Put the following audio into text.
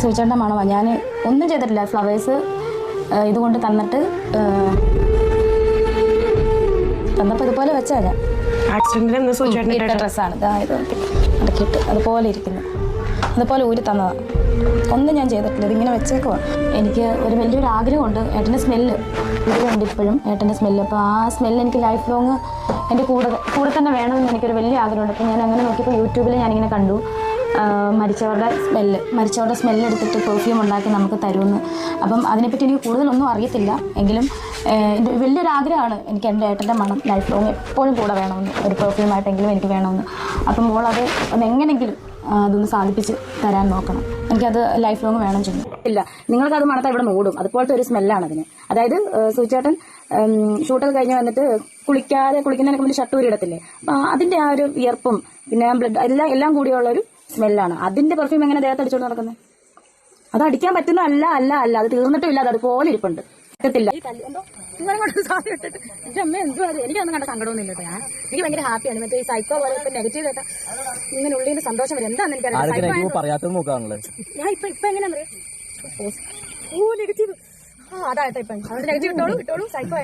സൂചിച്ചേട്ടൻ്റെ മണമാണ്. ഞാൻ ഒന്നും ചെയ്തിട്ടില്ല. ഫ്ലവേഴ്സ് ഇതുകൊണ്ട് തന്നപ്പോൾ ഇതുപോലെ വെച്ചാൽ ഞാൻ ഇട്ട ഡ്രസ്സാണ്. ഇത് അടക്കിയിട്ട് അതുപോലെ ഇരിക്കുന്നു, അതുപോലെ ഊരി തന്നതാണ്. ഒന്നും ഞാൻ ചെയ്തിട്ടില്ല, ഇതിങ്ങനെ വെച്ചേക്കുവാ. എനിക്ക് ഒരു വലിയൊരു ആഗ്രഹമുണ്ട്, ഏട്ടൻ്റെ സ്മെല്ല് ഇതിലുണ്ട് ഇപ്പോഴും, ഏട്ടൻ്റെ സ്മെല്ല്. അപ്പോൾ ആ സ്മെല്ല് എനിക്ക് ലൈഫ് ലോങ് എൻ്റെ കൂടെ തന്നെ വേണമെന്ന് എനിക്കൊരു വലിയ ആഗ്രഹമുണ്ട്. അപ്പോൾ ഞാൻ അങ്ങനെ നോക്കിയപ്പോൾ യൂട്യൂബിൽ ഞാനിങ്ങനെ കണ്ടു മരിച്ചവരുടെ സ്മെല്ല് എടുത്തിട്ട് പെർഫ്യൂം ഉണ്ടാക്കി നമുക്ക് തരുമെന്ന്. അപ്പം അതിനെപ്പറ്റി എനിക്ക് കൂടുതലൊന്നും അറിയത്തില്ല, എങ്കിലും എൻ്റെ വലിയൊരു ആഗ്രഹമാണ് എനിക്ക് എൻ്റെ ഏട്ടൻ്റെ മണം ലൈഫ് ലോങ് എപ്പോഴും കൂടെ വേണമെന്ന്, ഒരു പെർഫ്യൂമായിട്ടെങ്കിലും എനിക്ക് വേണമെന്ന്. അപ്പം മോളത് ഒന്നെങ്ങനെങ്കിലും അതൊന്ന് സാധിപ്പിച്ച് തരാൻ നോക്കണം. എനിക്കത് ലൈഫ് ലോങ് വേണം ചെയ്യും. ഇല്ല, നിങ്ങൾക്കത് മണത്താൽ ഇവിടെ ഓടും. അതുപോലത്തെ ഒരു സ്മെല്ലാണ് അതിന്. അതായത് സൂചേട്ടൻ ഷൂട്ടൊക്കെ കഴിഞ്ഞ് വന്നിട്ട് കുളിക്കുന്നതിനൊക്കെ മുമ്പ് ഷർട്ട് ഊരിയിടത്തില്ലേ, അതിൻ്റെ ആ ഒരു വിയർപ്പും പിന്നെ ബ്ലഡ് എല്ലാം കൂടിയുള്ളൊരു സ്മെല്ലാണ്. അതിന്റെ പെർഫ്യൂം എങ്ങനെ ദേഹത്ത് അടിച്ചോണ്ട് നടക്കുന്നത്? അത് അടിക്കാൻ പറ്റുന്ന അല്ല അത് തീർന്നിട്ടും ഇല്ല, അത് അതുപോലെ ഇരിപ്പുണ്ട്. പറ്റത്തില്ല. അമ്മ എന്തുവാ, എനിക്കൊന്നും കണ്ട സങ്കടമൊന്നുമില്ല. എനിക്ക് ഭയങ്കര ഹാപ്പിയാണ്. മറ്റേ ഈ സൈക്കോ പോലെ ഇപ്പൊ നെഗറ്റീവ് കേട്ട ഇങ്ങനെ ഉള്ളിൽ നിന്ന് സന്തോഷം വരും. എന്താണെന്ന് എനിക്കറിയാം. ഞാൻ ഇപ്പൊ എങ്ങനെയാ നെഗറ്റീവ് അതായിട്ട് ഇപ്പൊ നെഗറ്റീവ് ഇട്ടോളൂ സൈക്കോ.